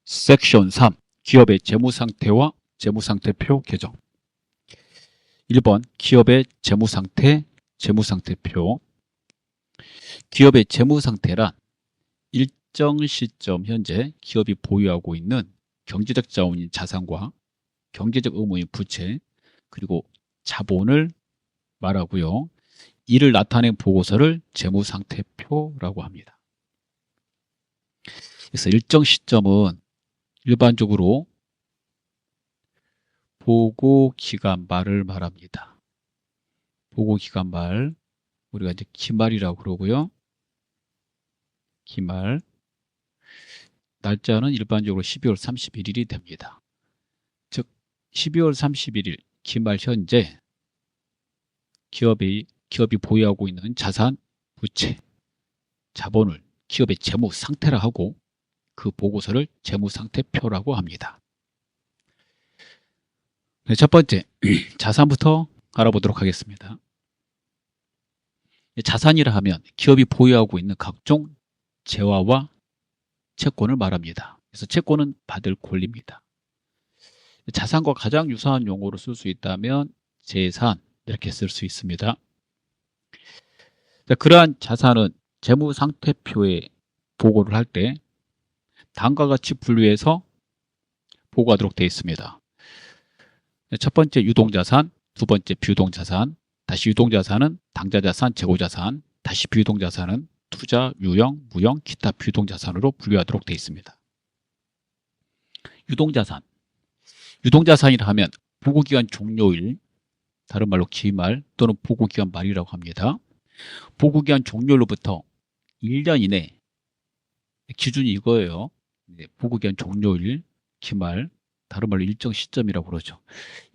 섹션 3. 기업의 재무상태와 재무상태표 개정. 1번 기업의 재무상태, 재무상태표. 기업의 재무상태란 일정 시점 현재 기업이 보유하고 있는 경제적 자원인 자산과 경제적 의무인 부채, 그리고 자본을 말하고요. 이를 나타낸 보고서를 재무상태표라고 합니다. 그래서 일정 시점은 일반적으로 보고기간 말을 말합니다. 보고기간 말, 우리가 이제 기말이라고 그러고요. 기말. 날짜는 일반적으로 12월 31일이 됩니다. 즉 12월 31일 기말 현재 기업이 보유하고 있는 자산, 부채, 자본을 기업의 재무 상태라 하고 그 보고서를 재무상태표라고 합니다. 네, 첫 번째 자산부터 알아보도록 하겠습니다. 자산이라 하면 기업이 보유하고 있는 각종 재화와 채권을 말합니다. 그래서 채권은 받을 권리입니다. 자산과 가장 유사한 용어로 쓸 수 있다면 재산 이렇게 쓸 수 있습니다. 그러한 자산은 재무상태표에 보고를 할 때 다음과 같이 분류해서 보고하도록 되어 있습니다. 첫 번째 유동자산, 두 번째 비유동자산, 다시 유동자산은 당좌자산, 재고자산, 다시 비유동자산은 투자, 유형, 무형, 기타 비유동자산으로 분류하도록 되어 있습니다. 유동자산. 유동자산이라 하면 보고기간 종료일, 다른 말로 기말 또는 보고기간 말이라고 합니다. 보고기간 종료일로부터 1년 이내, 기준이 이거예요. 보고기간 종료일, 기말, 다른 말로 일정 시점이라고 그러죠.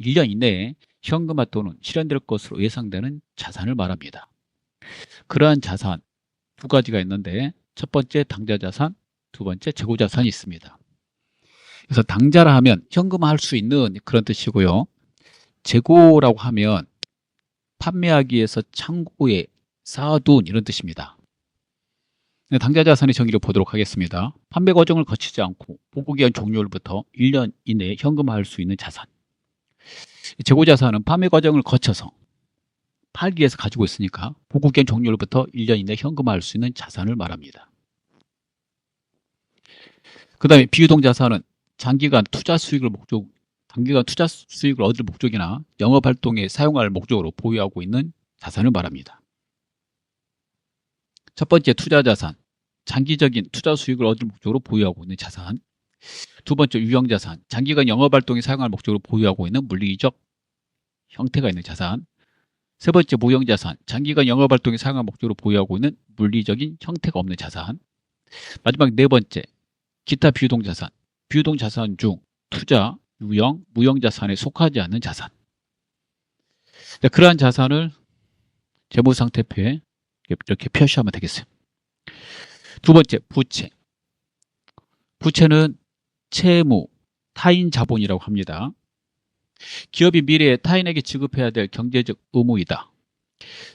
1년 이내에 현금화 또는 실현될 것으로 예상되는 자산을 말합니다. 그러한 자산 두 가지가 있는데 첫 번째 당좌자산, 두 번째 재고자산이 있습니다. 그래서 당좌라 하면 현금화할 수 있는 그런 뜻이고요. 재고라고 하면 판매하기 위해서 창고에 쌓아둔 이런 뜻입니다. 당좌자산의 정의를 보도록 하겠습니다. 판매 과정을 거치지 않고 보고기간 종료일부터 1년 이내에 현금화할 수 있는 자산. 재고자산은 판매 과정을 거쳐서 팔기 위해서 가지고 있으니까 보고기간 종료일부터 1년 이내에 현금화할 수 있는 자산을 말합니다. 그 다음에 비유동자산은 단기간 투자 수익을 얻을 목적이나 영업활동에 사용할 목적으로 보유하고 있는 자산을 말합니다. 첫 번째 투자자산, 장기적인 투자 수익을 얻을 목적으로 보유하고 있는 자산. 두 번째 유형자산, 장기간 영업활동에 사용할 목적으로 보유하고 있는 물리적 형태가 있는 자산. 세 번째 무형자산, 장기간 영업활동에 사용할 목적으로 보유하고 있는 물리적인 형태가 없는 자산. 마지막 네 번째 기타 비유동자산, 비유동자산 중 투자, 유형, 무형자산에 속하지 않는 자산. 그러한 자산을 재무상태표에 이렇게 표시하면 되겠어요. 두 번째 부채. 부채는 채무, 타인 자본이라고 합니다. 기업이 미래에 타인에게 지급해야 될 경제적 의무이다.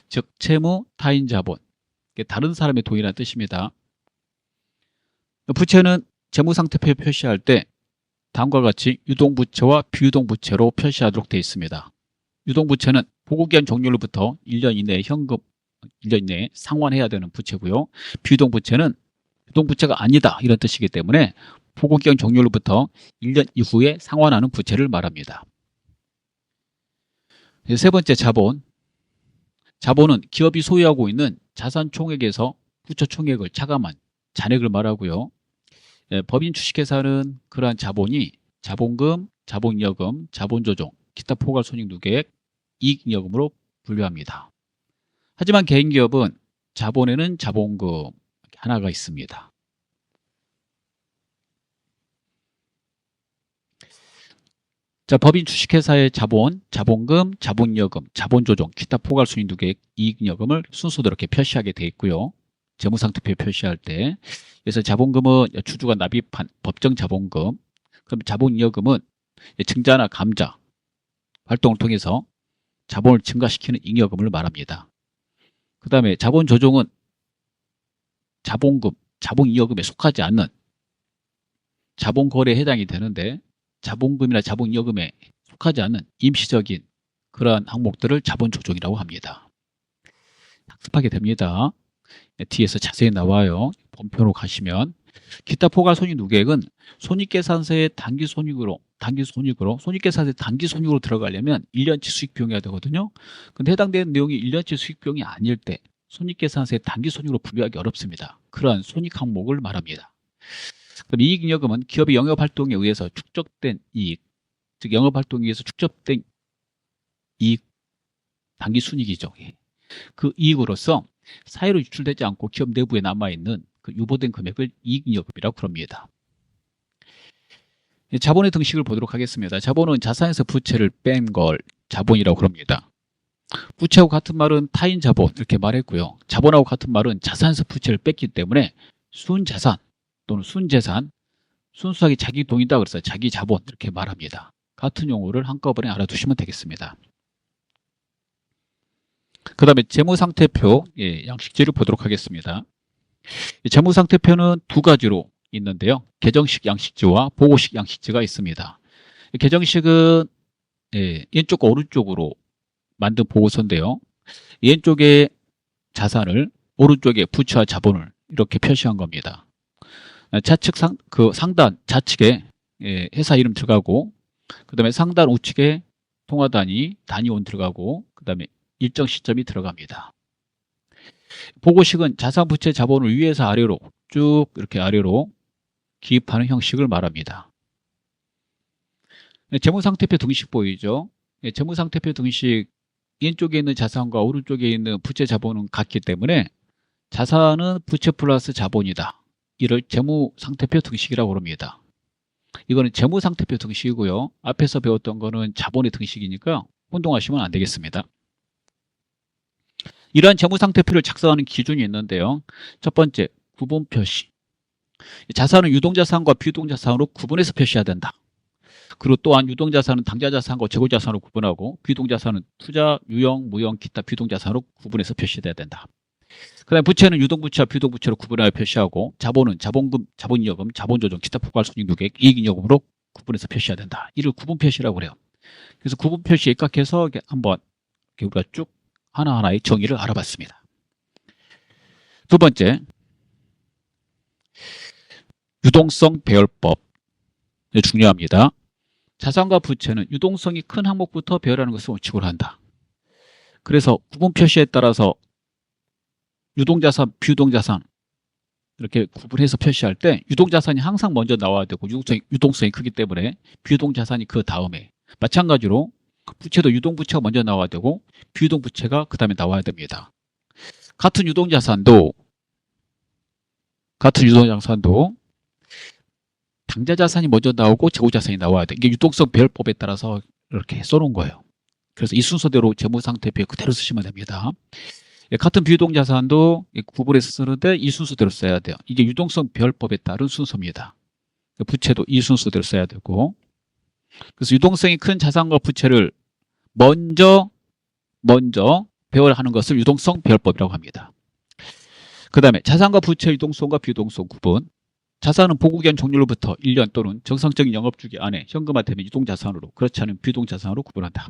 즉 채무, 타인 자본, 다른 사람의 돈이라는 뜻입니다. 부채는 재무상태표에 표시할 때 다음과 같이 유동부채와 비유동부채로 표시하도록 되어 있습니다. 유동부채는 보고기간 종료일부터 1년 이내에 1년 이내에 상환해야 되는 부채고요. 비유동부채는 유동부채가 아니다 이런 뜻이기 때문에 보고기간 종료일부터 1년 이후에 상환하는 부채를 말합니다. 세 번째 자본. 자본은 기업이 소유하고 있는 자산 총액에서 부채 총액을 차감한 잔액을 말하고요. 법인 주식회사는 그러한 자본이 자본금, 자본이여금, 자본조정, 기타 포괄손익누계액, 이익잉여금으로 분류합니다. 하지만 개인기업은 자본에는 자본금 하나가 있습니다. 자, 법인 주식회사의 자본, 자본금, 자본이여금, 자본조정, 기타 포괄손익누계액, 이익잉여금을 순서대로 이렇게 표시하게 되어 있고요. 재무상태표에 표시할 때. 그래서 자본금은 주주가 납입한 법정 자본금, 그럼 자본이여금은 증자나 감자 활동을 통해서 자본을 증가시키는 잉여금을 말합니다. 그 다음에 자본조정은 자본금, 자본이여금에 속하지 않는 자본거래에 해당이 되는데 자본금이나 자본여금에 속하지 않는 임시적인 그러한 항목들을 자본조정이라고 합니다. 학습하게 됩니다. 뒤에서 자세히 나와요. 본표로 가시면 기타 포괄손익 누계액은 손익계산서의 단기손익으로 손익계산서의 단기손익으로 들어가려면 1년치 수익비용이어야 되거든요. 근데 해당되는 내용이 1년치 수익비용이 아닐 때 손익계산서의 단기손익으로 분류하기 어렵습니다. 그러한 손익 항목을 말합니다. 그럼 이익잉여금은 기업의 영업활동에 의해서 축적된 이익, 즉 영업활동에 의해서 축적된 이익, 단기순이익이죠. 그 이익으로서 사회로 유출되지 않고 기업 내부에 남아있는 그 유보된 금액을 이익잉여금이라고 부릅니다. 자본의 등식을 보도록 하겠습니다. 자본은 자산에서 부채를 뺀 걸 자본이라고 그럽니다. 부채하고 같은 말은 타인 자본 이렇게 말했고요. 자본하고 같은 말은 자산에서 부채를 뺐기 때문에 순자산 또는 순재산, 순수하게 자기 돈이다 그래서 자기 자본 이렇게 말합니다. 같은 용어를 한꺼번에 알아두시면 되겠습니다. 그 다음에 재무상태표 양식지를 보도록 하겠습니다. 재무상태표는 두 가지로 있는데요. 계정식 양식지와 보고식 양식지가 있습니다. 계정식은 왼쪽과 오른쪽으로 만든 보고서인데요. 왼쪽에 자산을 오른쪽에 부채와 자본을 이렇게 표시한 겁니다. 좌측 상단 좌측에 회사 이름 들어가고 그 다음에 상단 우측에 통화단위 단위원 들어가고 그 다음에 일정 시점이 들어갑니다. 보고식은 자산, 부채, 자본을 위에서 아래로 쭉 이렇게 아래로 기입하는 형식을 말합니다. 재무상태표 등식 보이죠? 재무상태표 등식 왼쪽에 있는 자산과 오른쪽에 있는 부채, 자본은 같기 때문에 자산은 부채 플러스 자본이다. 이를 재무상태표 등식이라고 부릅니다. 이거는 재무상태표 등식이고요. 앞에서 배웠던 거는 자본의 등식이니까 혼동하시면 안 되겠습니다. 이러한 재무상태표를 작성하는 기준이 있는데요. 첫 번째, 구분 표시. 자산은 유동자산과 비유동자산으로 구분해서 표시해야 된다. 그리고 또한 유동자산은 당좌자산과 재고자산으로 구분하고 비유동자산은 투자, 유형, 무형, 기타 비유동자산으로 구분해서 표시해야 된다. 그 다음에 부채는 유동부채와 비유동부채로 구분하여 표시하고 자본은 자본금, 자본잉여금, 자본조정, 기타 포괄손익 누계액, 이익잉여금으로 구분해서 표시해야 된다. 이를 구분 표시라고 그래요. 그래서 구분 표시에 입각해서 한번 우리가 쭉 하나하나의 정의를 알아봤습니다. 두 번째, 유동성 배열법. 중요합니다. 자산과 부채는 유동성이 큰 항목부터 배열하는 것을 원칙으로 한다. 그래서 구분 표시에 따라서 유동자산, 비유동자산 이렇게 구분해서 표시할 때 유동자산이 항상 먼저 나와야 되고 유동성이 크기 때문에 비유동자산이 그 다음에 마찬가지로 부채도 유동부채가 먼저 나와야 되고 비유동부채가 그 다음에 나와야 됩니다. 같은 유동자산도 당좌자산이 먼저 나오고 재고자산이 나와야 돼. 이게 유동성 배열법에 따라서 이렇게 써놓은 거예요. 그래서 이 순서대로 재무상태표에 그대로 쓰시면 됩니다. 같은 비유동자산도 구분해서 쓰는데 이 순서대로 써야 돼요. 이게 유동성 배열법에 따른 순서입니다. 부채도 이 순서대로 써야 되고 그래서 유동성이 큰 자산과 부채를 먼저 배열하는 것을 유동성 배열법이라고 합니다. 그 다음에 자산과 부채 유동성과 비유동성 구분. 자산은 보고기한 종료로부터 1년 또는 정상적인 영업주기 안에 현금화되면 유동자산으로 그렇지 않으면 비유동자산으로 구분한다.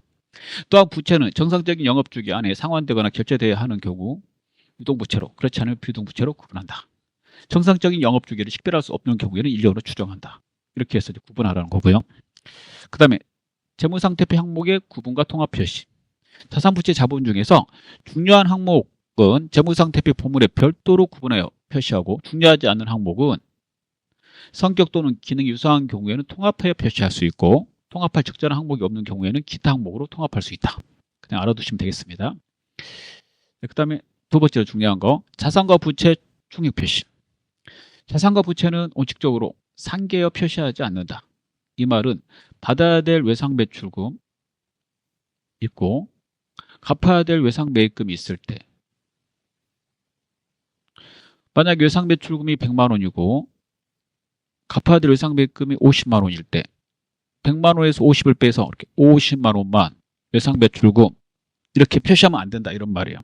또한 부채는 정상적인 영업주기 안에 상환되거나 결제되어야 하는 경우 유동부채로 그렇지 않으면 비유동부채로 구분한다. 정상적인 영업주기를 식별할 수 없는 경우에는 1년으로 추정한다. 이렇게 해서 구분하라는 거고요. 그 다음에 재무상태표 항목의 구분과 통합 표시. 자산부채 자본 중에서 중요한 항목은 재무상태표 본문에 별도로 구분하여 표시하고 중요하지 않은 항목은 성격 또는 기능이 유사한 경우에는 통합하여 표시할 수 있고 통합할 적절한 항목이 없는 경우에는 기타 항목으로 통합할 수 있다. 그냥 알아두시면 되겠습니다. 그 다음에 두 번째로 중요한 거 자산과 부채 충익 표시. 자산과 부채는 원칙적으로 상계여 표시하지 않는다. 이 말은 받아야 될 외상 매출금 있고 갚아야 될 외상 매입금이 있을 때 만약 외상 매출금이 100만 원이고 갚아야 될 외상 매입금이 50만 원일 때 100만 원에서 50을 빼서 이렇게 50만 원만 외상 매출금 이렇게 표시하면 안 된다 이런 말이에요.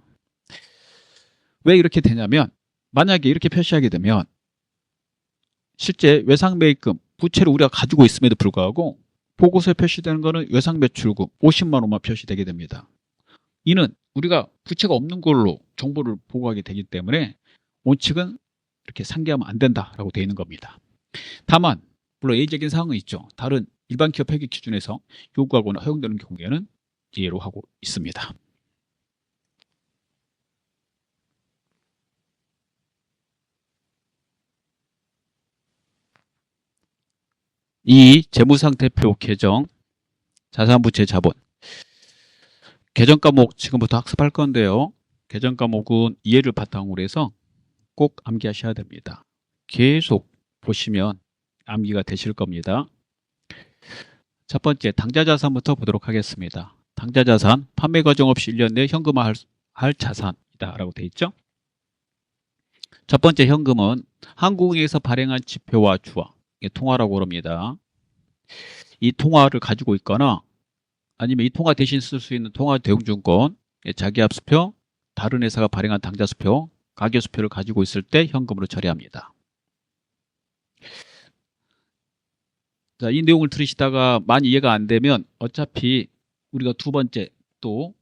왜 이렇게 되냐면 만약에 이렇게 표시하게 되면 실제 외상 매입금 부채를 우리가 가지고 있음에도 불구하고 보고서에 표시되는 거는 외상매출금 50만 원만 표시되게 됩니다. 이는 우리가 부채가 없는 걸로 정보를 보고하게 되기 때문에 원칙은 이렇게 상기하면 안 된다라고 되어 있는 겁니다. 다만 물론 예외적인 사항은 있죠. 다른 일반 기업 회계 기준에서 요구하거나 허용되는 경우에는 예로 하고 있습니다. 이 재무상태표 개정, 자산부채 자본 개정 과목 지금부터 학습할 건데요. 개정 과목은 이해를 바탕으로 해서 꼭 암기하셔야 됩니다. 계속 보시면 암기가 되실 겁니다. 첫 번째 당좌자산부터 보도록 하겠습니다. 당좌자산, 판매 과정 없이 1년 내 현금화할 자산이다 라고 되어 있죠. 첫 번째 현금은 한국은행에서 발행한 지표와 주화, 이게 통화라고 합니다. 이 통화를 가지고 있거나 아니면 이 통화 대신 쓸 수 있는 통화 대용증권, 자기합수표, 다른 회사가 발행한 당좌수표, 가계수표를 가지고 있을 때 현금으로 처리합니다. 자, 이 내용을 들으시다가 많이 이해가 안 되면 어차피 우리가 두 번째 또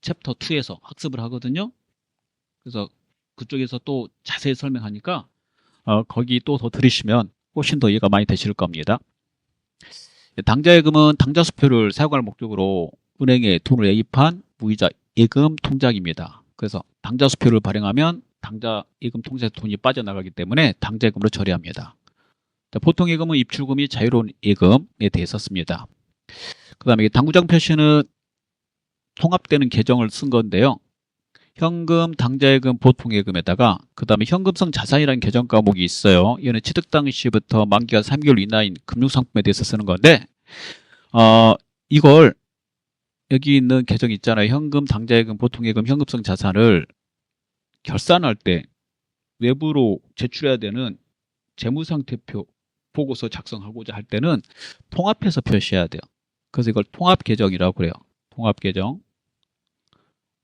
챕터 2에서 학습을 하거든요. 그래서 그쪽에서 또 자세히 설명하니까 거기 또 더 들으시면 훨씬 더 이해가 많이 되실 겁니다. 당좌예금은 당좌수표를 사용할 목적으로 은행에 돈을 예입한 무이자 예금 통장입니다. 그래서 당좌수표를 발행하면 당좌예금 통장에서 돈이 빠져나가기 때문에 당좌예금으로 처리합니다. 보통 예금은 입출금이 자유로운 예금에 대해 썼습니다. 그 다음에 당구장 표시는 통합되는 계정을 쓴 건데요. 현금, 당좌예금, 보통예금에다가 그 다음에 현금성 자산이라는 계정 과목이 있어요. 이거는 취득 당시부터 만기가 3개월 이내인 금융상품에 대해서 쓰는 건데 이걸 여기 있는 계정 있잖아요. 현금, 당좌예금, 보통예금, 현금성 자산을 결산할 때 외부로 제출해야 되는 재무상태표 보고서 작성하고자 할 때는 통합해서 표시해야 돼요. 그래서 이걸 통합계정이라고 그래요. 통합계정.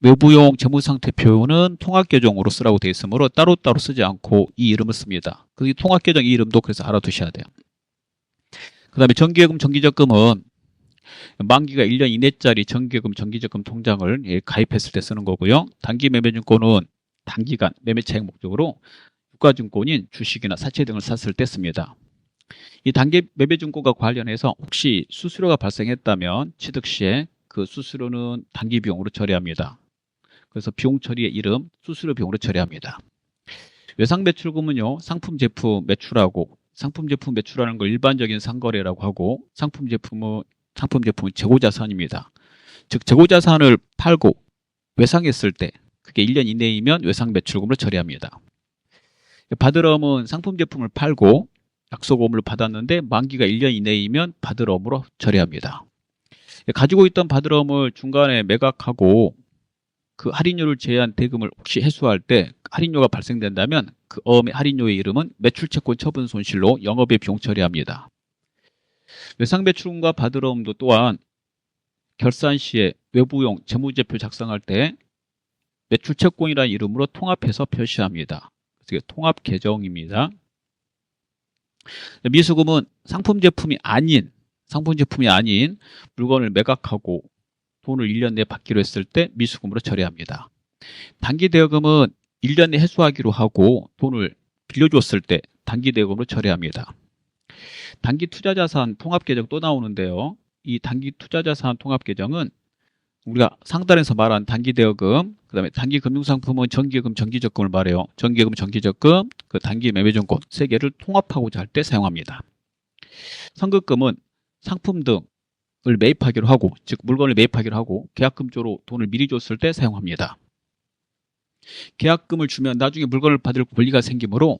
외부용 재무상태표는 통합계정으로 쓰라고 되어 있으므로 따로따로 쓰지 않고 이 이름을 씁니다. 그 통합계정 이 이름도 그래서 알아두셔야 돼요. 그 다음에 정기예금, 정기적금은 만기가 1년 이내짜리 정기예금, 정기적금 통장을 가입했을 때 쓰는 거고요. 단기매매증권은 단기간 매매차익 목적으로 유가증권인 주식이나 사채 등을 샀을 때 씁니다. 이 단기 매매증권과 관련해서 혹시 수수료가 발생했다면 취득 시에 그 수수료는 단기 비용으로 처리합니다. 그래서 비용 처리의 이름 수수료 비용으로 처리합니다. 외상매출금은요, 상품 제품 매출하고 상품 제품 매출하는 걸 일반적인 상거래라고 하고 상품 제품은 재고자산입니다. 즉 재고자산을 팔고 외상했을 때 그게 1년 이내이면 외상매출금으로 처리합니다. 받으러움은 상품 제품을 팔고 약속금을 받았는데 만기가 1년 이내이면 받으러움으로 처리합니다. 가지고 있던 받으러움을 중간에 매각하고 그 할인료를 제외한 대금을 혹시 회수할 때 할인료가 발생된다면 그 어음의 할인료의 이름은 매출채권 처분 손실로 영업의 비용 처리합니다. 외상매출금과 받으러움도 또한 결산 시에 외부용 재무제표 작성할 때 매출채권이라는 이름으로 통합해서 표시합니다. 그래서 통합계정입니다. 미수금은 상품 제품이 아닌 물건을 매각하고 돈을 1년 내에 받기로 했을 때 미수금으로 처리합니다. 단기대여금은 1년 내에 회수하기로 하고 돈을 빌려줬을 때 단기대여금으로 처리합니다. 단기투자자산 통합계정 또 나오는데요. 이 단기투자자산 통합계정은 우리가 상단에서 말한 단기대여금, 그 다음에 단기금융상품은 정기예금, 정기적금을 말해요. 정기예금, 정기적금, 그 단기매매증권 세 개를 통합하고자 할 때 사용합니다. 선급금은 상품 등을 매입하기로 하고, 즉 물건을 매입하기로 하고 계약금조로 돈을 미리 줬을 때 사용합니다. 계약금을 주면 나중에 물건을 받을 권리가 생기므로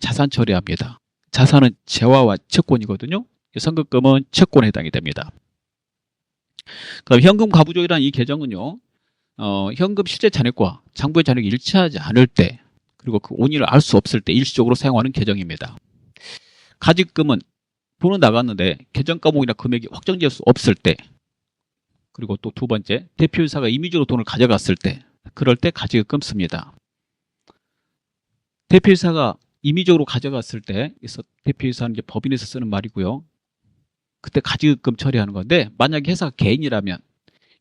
자산 처리합니다. 자산은 재화와 채권이거든요. 선급금은 채권에 해당이 됩니다. 그다음 현금 가부조이라는 이 계정은요, 현금 실제 잔액과 장부의 잔액이 일치하지 않을 때, 그리고 그 원인을 알 수 없을 때 일시적으로 사용하는 계정입니다. 가직금은 돈은 나갔는데 계정 과목이나 금액이 확정될 수 없을 때, 그리고 또 두 번째, 대표이사가 임의적으로 돈을 가져갔을 때, 그럴 때 가직금 씁니다. 대표이사가 임의적으로 가져갔을 때, 그래서 대표이사는 이제 법인에서 쓰는 말이고요. 그때 가지금 처리하는 건데, 만약에 회사가 개인이라면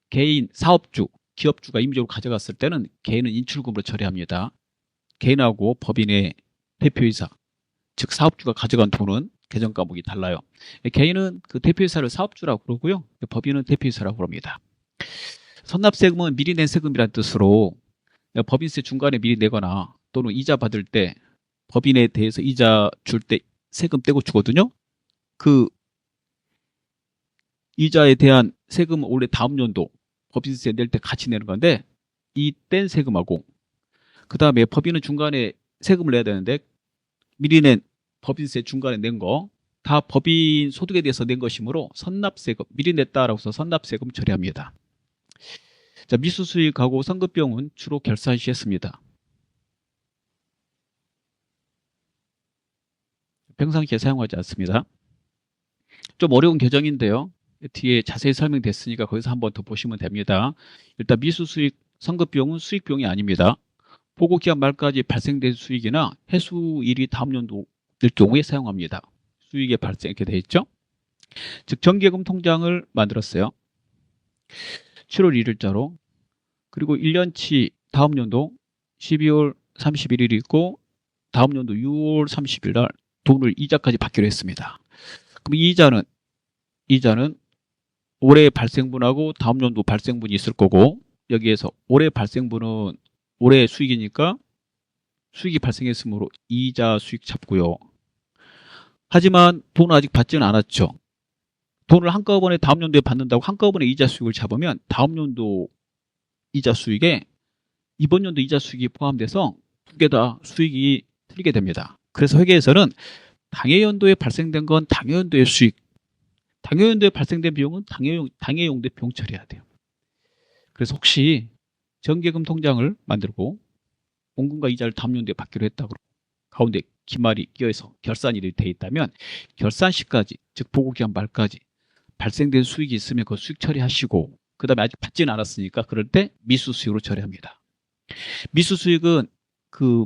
개인, 사업주, 기업주가 임의적으로 가져갔을 때는 개인은 인출금으로 처리합니다. 개인하고 법인의 대표이사, 즉 사업주가 가져간 돈은 계정 과목이 달라요. 개인은 그 대표이사를 사업주라고 그러고요. 법인은 대표이사라고 그럽니다. 선납세금은 미리 낸 세금이라는 뜻으로 법인세 중간에 미리 내거나 또는 이자 받을 때 법인에 대해서 이자 줄 때 세금 떼고 주거든요. 그 이자에 대한 세금은 원래 다음 연도 법인세 낼 때 같이 내는 건데 이 뗀 세금하고 그 다음에 법인은 중간에 세금을 내야 되는데 미리 낸 법인세 중간에 낸 거 다 법인 소득에 대해서 낸 것이므로 선납세금, 미리 냈다라고 해서 선납세금 처리합니다. 자, 미수수익하고 선급비용은 주로 결산 시 했습니다. 평상시에 사용하지 않습니다. 좀 어려운 규정인데요. 뒤에 자세히 설명됐으니까 거기서 한번 더 보시면 됩니다. 일단 미수수익, 선급비용은 수익비용이 아닙니다. 보고기간 말까지 발생된 수익이나 해수일이 다음 연도일 경우에 사용합니다. 수익의 발생 이렇게 되어 있죠. 즉 정기예금 통장을 만들었어요. 7월 1일자로. 그리고 1년치 다음 연도 12월 31일이 있고 다음 연도 6월 30일 날 돈을 이자까지 받기로 했습니다. 그럼 이 이자는 올해 발생분하고 다음 연도 발생분이 있을 거고 여기에서 올해 발생분은 올해 수익이니까 수익이 발생했으므로 이자 수익 잡고요. 하지만 돈을 아직 받지는 않았죠. 돈을 한꺼번에 다음 연도에 받는다고 한꺼번에 이자 수익을 잡으면 다음 연도 이자 수익에 이번 연도 이자 수익이 포함돼서 두 개 다 수익이 틀리게 됩니다. 그래서 회계에서는 당해 연도에 발생된 건 당해 연도의 수익, 당해 연도에 발생된 비용은 당해 연도에 비용 처리해야 돼요. 그래서 혹시 정기예금 통장을 만들고 원금과 이자를 다음 연도에 받기로 했다고 가운데 기말이 끼어서 결산일이 돼 있다면 결산 시까지, 즉 보고기간 말까지 발생된 수익이 있으면 그 수익 처리하시고 그 다음에 아직 받지는 않았으니까 그럴 때 미수수익으로 처리합니다. 미수수익은 그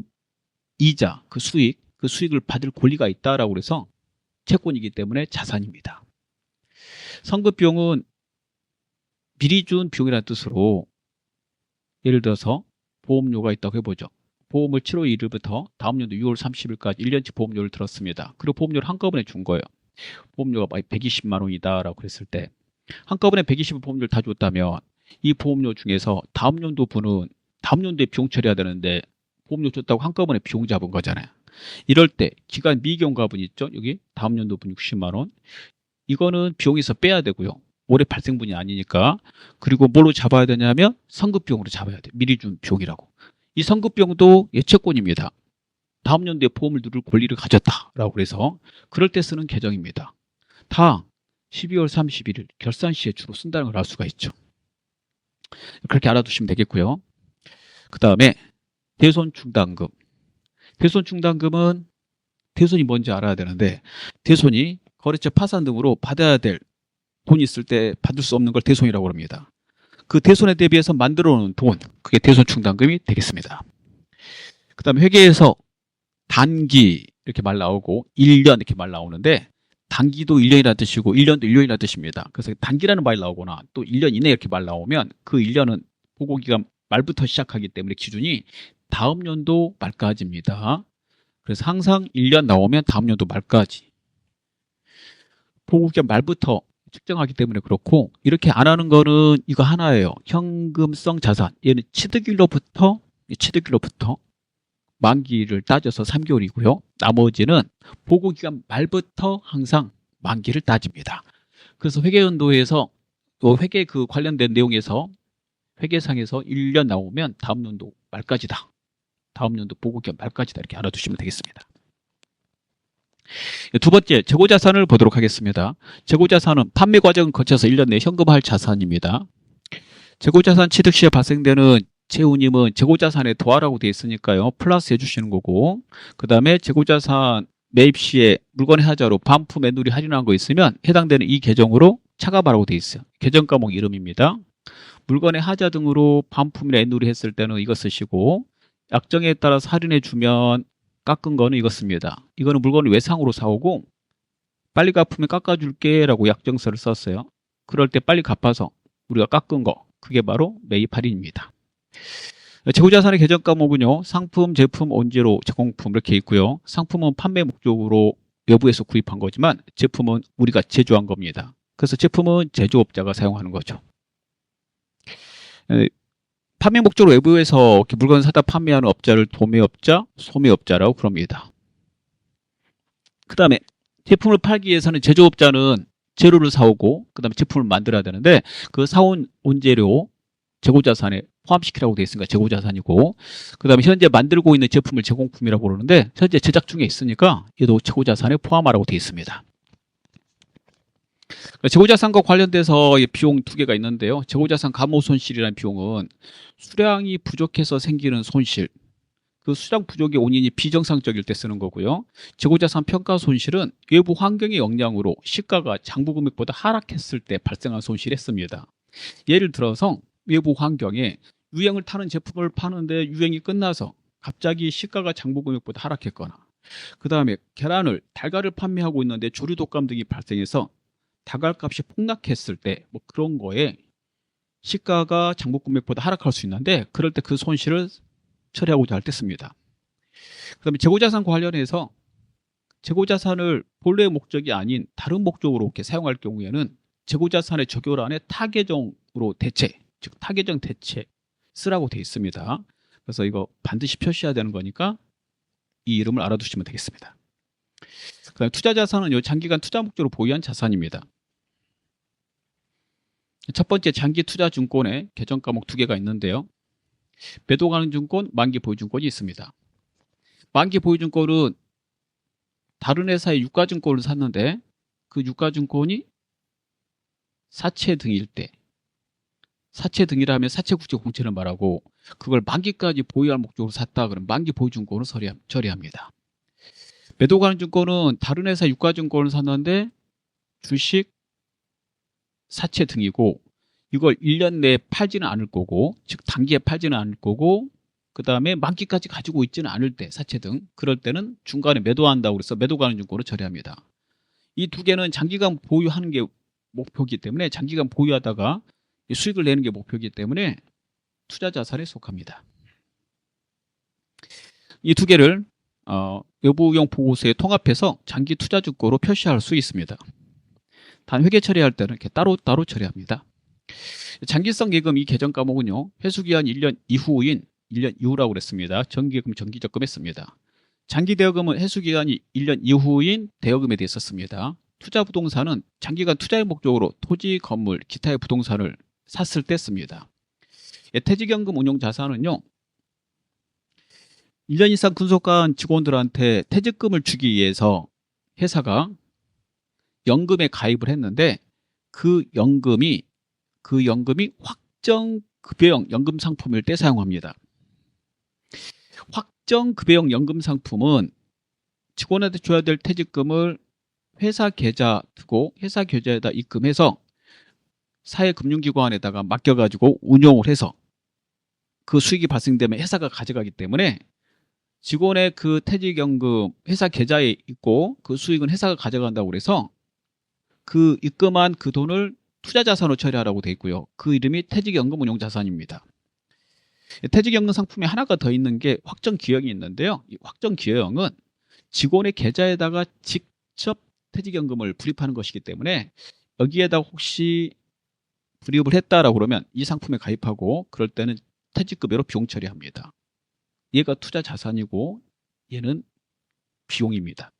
이자, 그 수익을 받을 권리가 있다라고 해서 채권이기 때문에 자산입니다. 선급비용은 미리 준 비용이라는 뜻으로 예를 들어서 보험료가 있다고 해보죠. 보험을 7월 1일부터 다음 연도 6월 30일까지 1년치 보험료를 들었습니다. 그리고 보험료를 한꺼번에 준 거예요. 보험료가 120만 원이다 라고 그랬을 때 한꺼번에 120만 보험료를 다 줬다면 이 보험료 중에서 다음 연도 분은 다음 연도에 비용 처리해야 되는데 보험료 줬다고 한꺼번에 비용 잡은 거잖아요. 이럴 때 기간 미경과분 있죠. 여기 다음 연도 분 60만 원. 이거는 비용에서 빼야 되고요. 올해 발생분이 아니니까. 그리고 뭘로 잡아야 되냐면 선급비용으로 잡아야 돼요. 미리 준 비용이라고. 이 선급비용도 예채권입니다. 다음 연도에 보험을 누를 권리를 가졌다라고 해서 그럴 때 쓰는 계정입니다. 다 12월 31일 결산 시에 주로 쓴다는 걸 알 수가 있죠. 그렇게 알아두시면 되겠고요. 그 다음에 대손충당금. 대손충당금은 대손이 뭔지 알아야 되는데 대손이 거래처 파산 등으로 받아야 될 돈이 있을 때 받을 수 없는 걸 대손이라고 합니다. 그 대손에 대비해서 만들어 놓은 돈, 그게 대손충당금이 되겠습니다. 그 다음에 회계에서 단기 이렇게 말 나오고 1년 이렇게 말 나오는데 단기도 1년이라는 뜻이고 1년도 1년이라는 뜻입니다. 그래서 단기라는 말이 나오거나 또 1년 이내 이렇게 말 나오면 그 1년은 보고기간 말부터 시작하기 때문에 기준이 다음 연도 말까지입니다. 그래서 항상 1년 나오면 다음 연도 말까지. 보고기간 말부터 측정하기 때문에 그렇고 이렇게 안 하는 거는 이거 하나예요. 현금성 자산. 얘는 취득일로부터 만기를 따져서 3개월이고요. 나머지는 보고기간 말부터 항상 만기를 따집니다. 그래서 회계연도에서 또 회계 그 관련된 내용에서 회계상에서 1년 나오면 다음 연도 말까지다. 다음 연도 보고기간 말까지다. 이렇게 알아두시면 되겠습니다. 두 번째, 재고자산을 보도록 하겠습니다. 재고자산은 판매 과정을 거쳐서 1년 내에 현금화할 자산입니다. 재고자산 취득 시에 발생되는 재운임은 재고자산에 더하라고 되어 있으니까요. 플러스 해주시는 거고 그 다음에 재고자산 매입 시에 물건의 하자로 반품 애누리 할인한 거 있으면 해당되는 이 계정으로 차감하라고 되어 있어요. 계정 과목 이름입니다. 물건의 하자 등으로 반품이나 애누리 했을 때는 이거 쓰시고 약정에 따라서 할인해 주면 깎은 거는 이것입니다. 이거는 물건을 외상으로 사오고 빨리 갚으면 깎아줄게 라고 약정서를 썼어요. 그럴 때 빨리 갚아서 우리가 깎은 거, 그게 바로 매입 할인입니다. 재고자산의 계정 과목은요, 상품, 제품, 원재료, 제공품 이렇게 있고요. 상품은 판매 목적으로 외부에서 구입한 거지만 제품은 우리가 제조한 겁니다. 그래서 제품은 제조업자가 사용하는 거죠. 판매 목적으로 외부에서 이렇게 물건을 사다 판매하는 업자를 도매업자, 소매업자라고 부릅니다. 그 다음에 제품을 팔기 위해서는 제조업자는 재료를 사오고 그 다음에 제품을 만들어야 되는데 그 사온 원재료 재고자산에 포함시키라고 되어 있으니까 재고자산이고 그 다음에 현재 만들고 있는 제품을 제공품이라고 부르는데 현재 제작 중에 있으니까 얘도 재고자산에 포함하라고 되어 있습니다. 재고자산과 관련돼서 비용 두 개가 있는데요. 재고자산 감호손실이라는 비용은 수량이 부족해서 생기는 손실, 그 수량 부족의 원인이 비정상적일 때 쓰는 거고요. 재고자산 평가 손실은 외부 환경의 영향으로 시가가 장부 금액보다 하락했을 때 발생한 손실이었습니다. 예를 들어서 외부 환경에 유행을 타는 제품을 파는데 유행이 끝나서 갑자기 시가가 장부 금액보다 하락했거나 그 다음에 계란을 달걀을 판매하고 있는데 조류 독감 등이 발생해서 닭알값이 폭락했을 때 뭐 그런 거에 시가가 장부 금액보다 하락할 수 있는데 그럴 때 그 손실을 처리하고자 할 때 씁니다. 그 다음에 재고자산 관련해서 재고자산을 본래의 목적이 아닌 다른 목적으로 이렇게 사용할 경우에는 재고자산의 적요란에 타계정으로 대체, 즉 타계정 대체 쓰라고 되어 있습니다. 그래서 이거 반드시 표시해야 되는 거니까 이 이름을 알아두시면 되겠습니다. 그 다음에 투자자산은 장기간 투자 목적으로 보유한 자산입니다. 첫 번째 장기 투자 증권의 계정 과목 두 개가 있는데요. 매도 가능 증권, 만기 보유 증권이 있습니다. 만기 보유 증권은 다른 회사의 유가 증권을 샀는데 그 유가 증권이 사채 등일 때, 사채 등이라 하면 사채 국제 공채를 말하고 그걸 만기까지 보유할 목적으로 샀다 그러면 만기 보유 증권을 처리합니다. 매도 가능 증권은 다른 회사 유가 증권을 샀는데 주식, 사채 등이고 이걸 1년 내에 팔지는 않을 거고 즉 단기에 팔지는 않을 거고 그 다음에 만기까지 가지고 있지는 않을 때 사채 등 그럴 때는 중간에 매도한다고 해서 매도 가능 증권을 처리합니다. 이 두 개는 장기간 보유하는 게 목표이기 때문에 장기간 보유하다가 수익을 내는 게 목표이기 때문에 투자자산에 속합니다. 이 두 개를 외부용 보고서에 통합해서 장기 투자 증권으로 표시할 수 있습니다. 단 회계 처리할 때는 이렇게 따로 처리합니다. 장기성 예금 이 계정 과목은요. 회수기한 1년 이후인 1년 이후라고 그랬습니다. 정기예금, 정기적금 했습니다. 장기 대여금은 회수기간이 1년 이후인 대여금에 대해 썼습니다. 투자 부동산은 장기간 투자의 목적으로 토지, 건물, 기타의 부동산을 샀을 때 씁니다. 퇴직연금 운용 자산은요. 1년 이상 근속한 직원들한테 퇴직금을 주기 위해서 회사가 연금에 가입을 했는데 그 연금이 확정급여형 연금 상품일 때 사용합니다. 확정급여형 연금 상품은 직원한테 줘야 될 퇴직금을 회사 계좌 두고 회사 계좌에다 입금해서 사회금융기관에다가 맡겨가지고 운용을 해서 그 수익이 발생되면 회사가 가져가기 때문에 직원의 그 퇴직연금 회사 계좌에 있고 그 수익은 회사가 가져간다고 그래서 그 입금한 그 돈을 투자자산으로 처리하라고 되어 있고요. 그 이름이 퇴직연금 운용자산입니다. 퇴직연금 상품에 하나가 더 있는 게 확정기여형이 있는데요. 이 확정기여형은 직원의 계좌에다가 직접 퇴직연금을 불입하는 것이기 때문에 여기에다 혹시 불입을 했다라고 그러면 이 상품에 가입하고 그럴 때는 퇴직급여로 비용 처리합니다. 얘가 투자자산이고 얘는 비용입니다.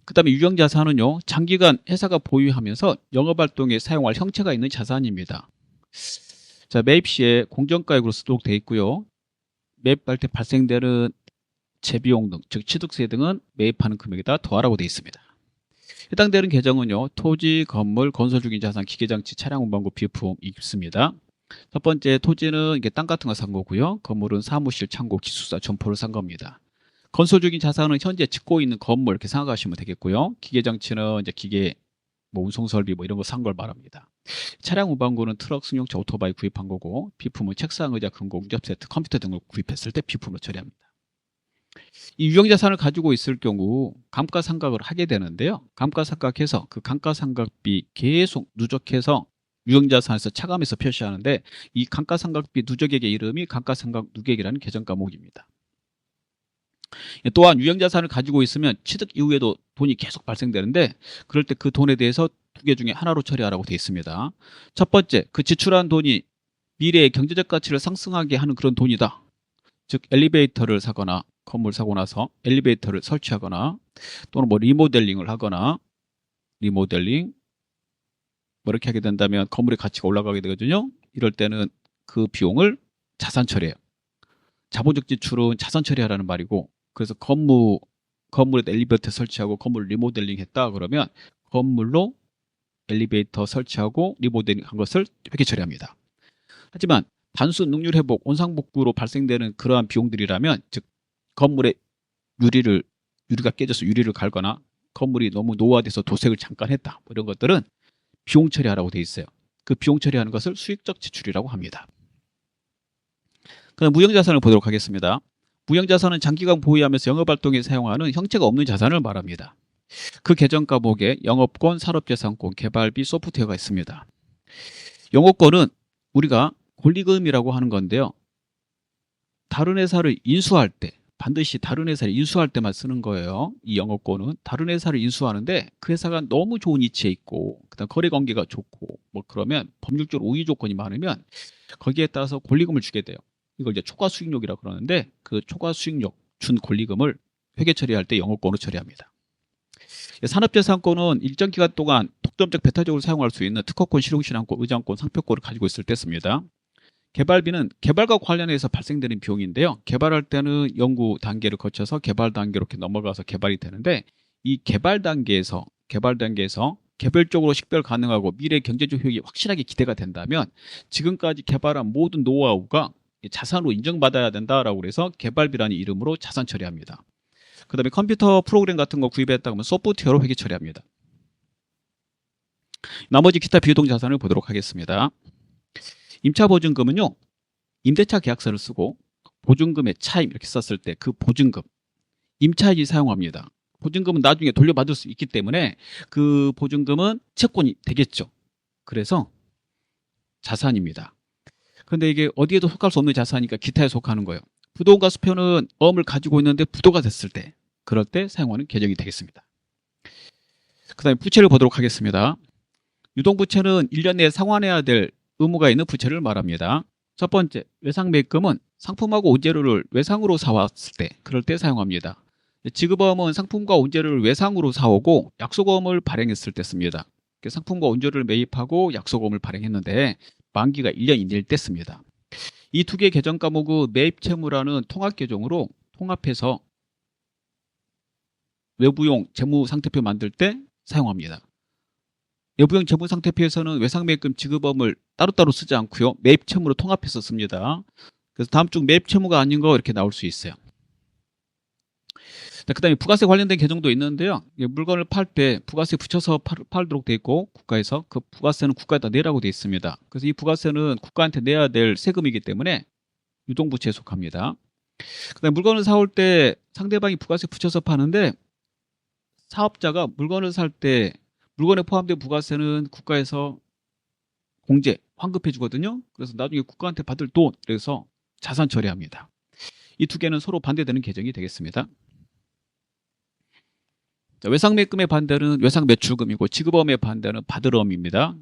그 다음에 유형자산은요. 장기간 회사가 보유하면서 영업활동에 사용할 형체가 있는 자산입니다. 자, 매입 시에 공정가액으로 쓰도록 되어 있고요. 매입할 때 발생되는 재비용 등, 즉 취득세 등은 매입하는 금액에다 더하라고 되어 있습니다. 해당되는 계정은요. 토지, 건물, 건설 중인 자산, 기계장치, 차량 운반구, 비품 있습니다. 첫 번째 토지는 이게 땅 같은 거 산 거고요. 건물은 사무실, 창고, 기숙사, 점포를 산 겁니다. 건설 중인 자산은 현재 짓고 있는 건물 이렇게 생각하시면 되겠고요. 기계장치는 이제 기계 뭐 운송설비 뭐 이런 거 산 걸 말합니다. 차량 운반고는 트럭, 승용차, 오토바이 구입한 거고, 비품은 책상, 의자, 금고, 응접 세트, 컴퓨터 등을 구입했을 때 비품으로 처리합니다. 이 유형자산을 가지고 있을 경우 감가상각을 하게 되는데요. 감가상각해서 그 감가상각비 계속 누적해서 유형자산에서 차감해서 표시하는데, 이 감가상각비 누적액의 이름이 감가상각 누계액이라는 계정 과목입니다. 또한 유형자산을 가지고 있으면 취득 이후에도 돈이 계속 발생되는데, 그럴 때 그 돈에 대해서 두 개 중에 하나로 처리하라고 되어 있습니다. 첫 번째, 그 지출한 돈이 미래의 경제적 가치를 상승하게 하는 그런 돈이다. 즉 엘리베이터를 사거나 건물 사고 나서 엘리베이터를 설치하거나 또는 뭐 리모델링을 하거나 리모델링 뭐 이렇게 하게 된다면 건물의 가치가 올라가게 되거든요. 이럴 때는 그 비용을 자산 처리해요. 자본적 지출은 자산 처리하라는 말이고, 그래서 건물에 엘리베이터 설치하고 건물 리모델링 했다 그러면 건물로 엘리베이터 설치하고 리모델링 한 것을 회계 처리합니다. 하지만 단순 능률 회복, 원상복구로 발생되는 그러한 비용들이라면, 즉 건물의 유리가 깨져서 유리를 갈거나 건물이 너무 노화돼서 도색을 잠깐 했다, 뭐 이런 것들은 비용 처리하라고 돼 있어요. 그 비용 처리하는 것을 수익적 지출이라고 합니다. 그럼 무형자산을 보도록 하겠습니다. 무형자산은 장기간 보유하면서 영업활동에 사용하는 형체가 없는 자산을 말합니다. 그 계정 과목에 영업권, 산업재산권, 개발비, 소프트웨어가 있습니다. 영업권은 우리가 권리금이라고 하는 건데요. 다른 회사를 인수할 때, 반드시 다른 회사를 인수할 때만 쓰는 거예요. 이 영업권은 다른 회사를 인수하는데 그 회사가 너무 좋은 위치에 있고 그다음 거래관계가 좋고 뭐 그러면 법률적으로 우위 조건이 많으면 거기에 따라서 권리금을 주게 돼요. 이걸 이제 초과수익력이라고 그러는데, 그 초과수익력 준 권리금을 회계 처리할 때 영업권으로 처리합니다. 산업재산권은 일정 기간 동안 독점적 배타적으로 사용할 수 있는 특허권, 실용신안권, 의장권, 상표권을 가지고 있을 때 씁니다. 개발비는 개발과 관련해서 발생되는 비용인데요. 개발할 때는 연구 단계를 거쳐서 개발 단계로 이렇게 넘어가서 개발이 되는데, 이 개발 단계에서 개별적으로 식별 가능하고 미래 경제적 효익이 확실하게 기대가 된다면 지금까지 개발한 모든 노하우가 자산으로 인정받아야 된다라고 해서 개발비라는 이름으로 자산 처리합니다. 그 다음에 컴퓨터 프로그램 같은 거 구입했다 그러면 소프트웨어로 회계 처리합니다. 나머지 기타 비유동 자산을 보도록 하겠습니다. 임차보증금은요, 임대차 계약서를 쓰고 보증금의 차임 이렇게 썼을 때 그 보증금, 임차인이 사용합니다. 보증금은 나중에 돌려받을 수 있기 때문에 그 보증금은 채권이 되겠죠. 그래서 자산입니다. 그런데 이게 어디에도 속할 수 없는 자산이니까 기타에 속하는 거예요. 부도가 수표는 어음을 가지고 있는데 부도가 됐을 때, 그럴 때 사용하는 계정이 되겠습니다. 그 다음에 부채를 보도록 하겠습니다. 유동부채는 1년 내에 상환해야 될 의무가 있는 부채를 말합니다. 첫 번째, 외상매입금은 상품하고 원재료를 외상으로 사왔을 때, 그럴 때 사용합니다. 지급어음은 상품과 원재료를 외상으로 사오고 약속어음을 발행했을 때 씁니다. 상품과 원재료를 매입하고 약속어음을 발행했는데 만기가 1년 이내일 때 씁니다. 이 두 개의 계정 과목은 매입채무라는 통합계정으로 통합해서 외부용 재무상태표 만들 때 사용합니다. 외부용 재무상태표에서는 외상매입금 지급어음을 따로따로 쓰지 않고요, 매입채무로 통합해서 습니다. 그래서 다음 중 매입채무가 아닌 거 이렇게 나올 수 있어요. 그 다음에 부가세 관련된 계정도 있는데요. 물건을 팔 때 부가세 붙여서 팔도록 돼 있고, 국가에서 그 부가세는 국가에다 내라고 돼 있습니다. 그래서 이 부가세는 국가한테 내야 될 세금이기 때문에 유동부채에 속합니다. 그 다음에 물건을 사올 때 상대방이 부가세 붙여서 파는데, 사업자가 물건을 살 때 물건에 포함된 부가세는 국가에서 공제, 환급해 주거든요. 그래서 나중에 국가한테 받을 돈, 그래서 자산 처리합니다. 이 두 개는 서로 반대되는 계정이 되겠습니다. 외상매입금의 반대는 외상매출금이고 지급어음의 반대는 받을어음입니다.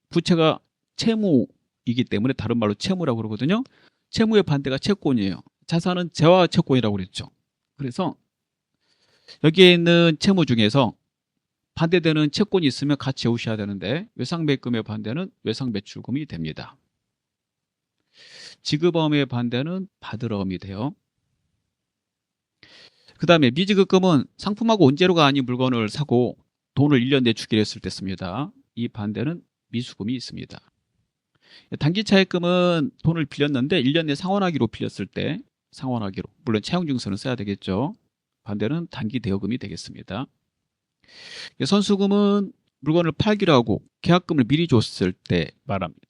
부채가 채무이기 때문에 다른 말로 채무라고 그러거든요. 채무의 반대가 채권이에요. 자산은 재화 채권이라고 그랬죠. 그래서 여기에 있는 채무 중에서 반대되는 채권이 있으면 같이 외우셔야 되는데, 외상매입금의 반대는 외상매출금이 됩니다. 지급어음의 반대는 받을어음이 돼요. 그 다음에 미지급금은 상품하고 원재료가 아닌 물건을 사고 돈을 1년 내에 주기로 했을 때 씁니다. 이 반대는 미수금이 있습니다. 단기차입금은 돈을 빌렸는데 1년 내에 상환하기로 빌렸을 때 상환하기로, 물론 차용증서는 써야 되겠죠. 반대는 단기대여금이 되겠습니다. 선수금은 물건을 팔기로 하고 계약금을 미리 줬을 때 말합니다.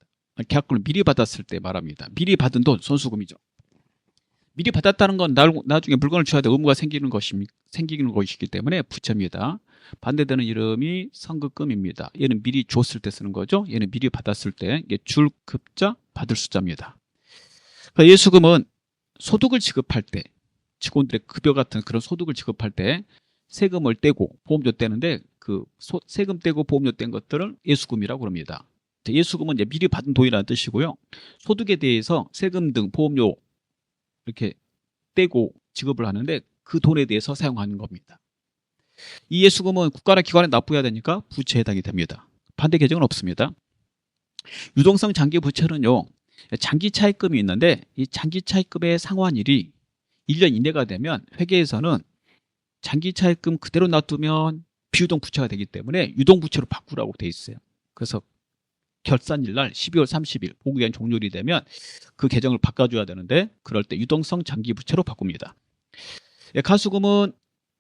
계약금을 미리 받았을 때 말합니다. 미리 받은 돈, 선수금이죠. 미리 받았다는 건 나중에 물건을 줘야 될 의무가 생기는 것이기 때문에 부채입니다. 반대되는 이름이 선급금입니다. 얘는 미리 줬을 때 쓰는 거죠. 얘는 미리 받았을 때, 이게 줄 급자, 받을 숫자입니다. 그러니까 예수금은 소득을 지급할 때, 직원들의 급여 같은 그런 소득을 지급할 때 세금을 떼고 보험료 떼는데, 그 세금 떼고 보험료 뗀 것들을 예수금이라고 합니다. 예수금은 이제 미리 받은 돈이라는 뜻이고요. 소득에 대해서 세금 등 보험료 이렇게 떼고 지급을 하는데 그 돈에 대해서 사용하는 겁니다. 이 예수금은 국가나 기관에 납부해야 되니까 부채에 해당이 됩니다. 반대 계정은 없습니다. 유동성 장기 부채는요, 장기 차입금이 있는데 이 장기 차입금의 상환일이 1년 이내가 되면 회계에서는 장기 차입금 그대로 놔두면 비유동 부채가 되기 때문에 유동 부채로 바꾸라고 돼 있어요. 그래서 결산일 날 12월 30일 보고기한 종료일이 되면 그 계정을 바꿔줘야 되는데 그럴 때 유동성 장기 부채로 바꿉니다. 가수금은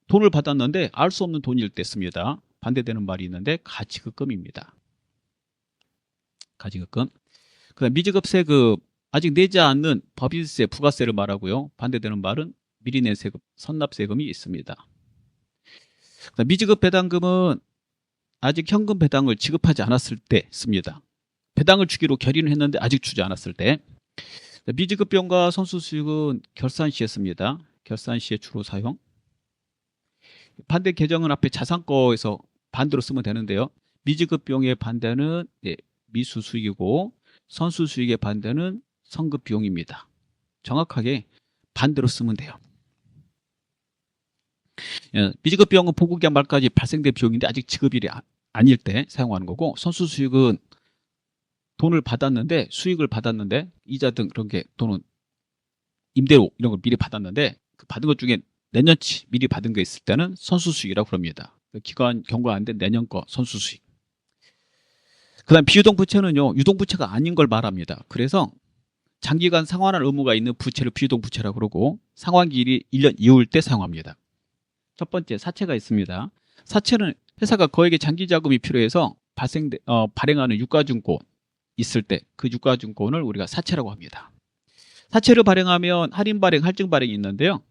돈을 받았는데 알 수 없는 돈일 때 씁니다. 반대되는 말이 있는데 가지급금입니다. 가지급금. 그다음 미지급 세금, 아직 내지 않는 법인세, 부가세를 말하고요. 반대되는 말은 미리 낸 세금, 선납세금이 있습니다. 그다음 미지급 배당금은 아직 현금 배당을 지급하지 않았을 때 씁니다. 배당을 주기로 결의는 했는데 아직 주지 않았을 때. 미지급 비용과 선수수익은 결산 시에 씁니다. 결산 시에 주로 사용. 반대 계정은 앞에 자산거에서 반대로 쓰면 되는데요. 미지급 비용의 반대는 미수수익이고 선수수익의 반대는 선급 비용입니다. 정확하게 반대로 쓰면 돼요. 미지급 비용은 보고기한 말까지 발생된 비용인데 아직 지급일이 아닐 때 사용하는 거고, 선수수익은 돈을 받았는데, 수익을 받았는데 이자 등 그런 게, 돈은 임대료 이런 걸 미리 받았는데 그 받은 것 중에 내년치 미리 받은 게 있을 때는 선수수익이라고 합니다. 기간 경과 안 된 내년 거 선수수익. 그 다음 비유동부채는요, 유동부채가 아닌 걸 말합니다. 그래서 장기간 상환할 의무가 있는 부채를 비유동부채라고 그러고 상환기일이 1년 이후일 때 사용합니다. 첫 번째, 사채가 있습니다. 사채는 회사가 거액의 장기자금이 필요해서 발행하는 유가증권 있을 때 그 유가증권을 우리가 사채라고 합니다. 사채를 발행하면 할인 발행, 할증 발행이 있는데요.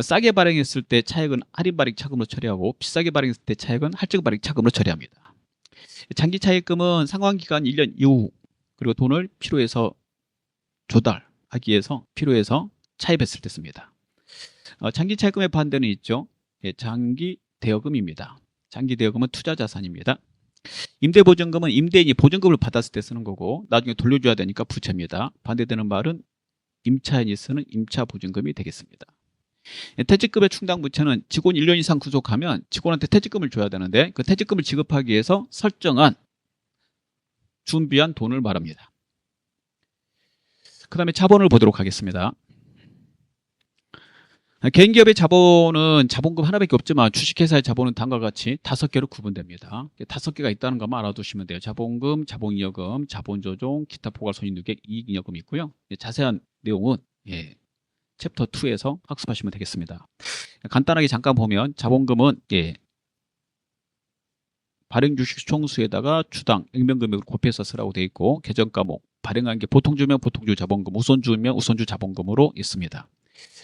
싸게 발행했을 때 차액은 할인 발행 차금으로 처리하고 비싸게 발행했을 때 차액은 할증 발행 차금으로 처리합니다. 장기 차입금은 상환기간 1년 이후, 그리고 돈을 필요해서 조달하기 위해서 필요해서 차입했을 때 씁니다. 장기 차입금의 반대는 있죠. 장기 대여금입니다. 장기 대여금은 투자 자산입니다. 임대보증금은 임대인이 보증금을 받았을 때 쓰는 거고 나중에 돌려줘야 되니까 부채입니다. 반대되는 말은 임차인이 쓰는 임차보증금이 되겠습니다. 퇴직금의 충당부채는 직원 1년 이상 구속하면 직원한테 퇴직금을 줘야 되는데 그 퇴직금을 지급하기 위해서 설정한, 준비한 돈을 말합니다. 그 다음에 자본을 보도록 하겠습니다. 개인기업의 자본은 자본금 하나밖에 없지만 주식회사의 자본은 다음과 같이 5개로 구분됩니다. 5개가 있다는 것만 알아두시면 돼요. 자본금, 자본이여금, 자본조정, 기타 포괄손익누계, 이익잉여금이 있고요. 자세한 내용은 챕터 2에서 학습하시면 되겠습니다. 간단하게 잠깐 보면 자본금은 발행주식 총수에다가 주당, 액면금액으로 곱해서 쓰라고 되어 있고, 계정과목, 발행한 게 보통주면 보통주 자본금, 우선주면 우선주 자본금으로 있습니다.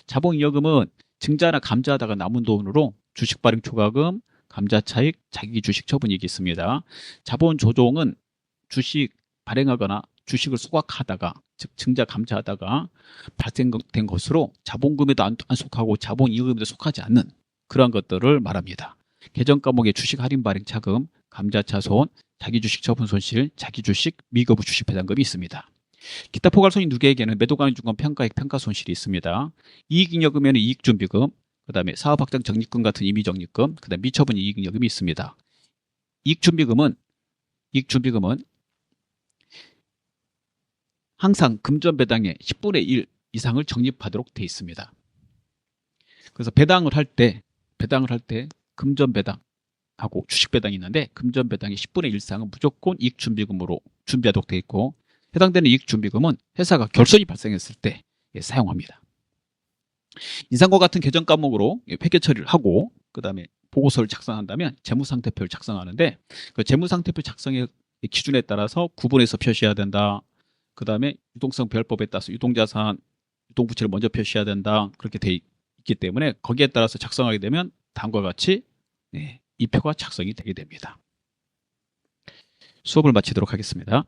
자본이여금은 증자나 감자하다가 남은 돈으로 주식 발행 초과금, 감자 차익, 자기 주식 처분이익이 있습니다. 자본조정은 주식 발행하거나 주식을 소각하다가, 즉 증자 감자하다가 발생된 것으로 자본금에도 안 속하고 자본이익금에도 속하지 않는 그러한 것들을 말합니다. 계정과목의 주식 할인 발행 차금, 감자차 손, 자기 주식 처분 손실, 자기 주식 미거부 주식 배당금이 있습니다. 기타 포괄손익 누계에게는 매도가능 중간 평가액 평가 손실이 있습니다. 이익잉여금에는 이익준비금, 그 다음에 사업확장 적립금 같은 임의적립금, 그 다음에 미처분 이익잉여금이 있습니다. 이익준비금은 항상 금전배당의 10분의 1 이상을 적립하도록 되어 있습니다. 그래서 배당을 할 때 금전배당하고 주식배당이 있는데 금전배당의 10분의 1 이상은 무조건 이익준비금으로 준비하도록 되어 있고, 해당되는 이익준비금은 회사가 결손이 발생했을 때 사용합니다. 인상과 같은 계정 과목으로 회계 처리를 하고, 그 다음에 보고서를 작성한다면 재무상태표를 작성하는데 그 재무상태표 작성의 기준에 따라서 구분해서 표시해야 된다. 그 다음에 유동성 별법에 따라서 유동자산, 유동부채를 먼저 표시해야 된다. 그렇게 돼 있기 때문에 거기에 따라서 작성하게 되면 다음과 같이 이 표가 작성이 되게 됩니다. 수업을 마치도록 하겠습니다.